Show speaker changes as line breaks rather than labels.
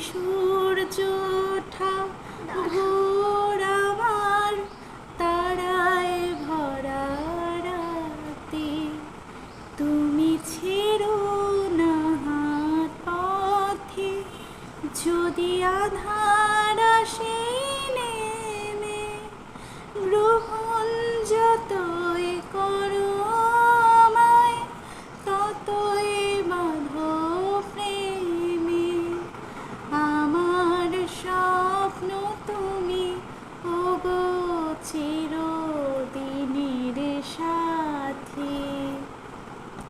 সূর্য ওঠা ভোর আমার তারায় ভরা রাতে, তুমি ছেড়ো না হাত পথে যদি আধার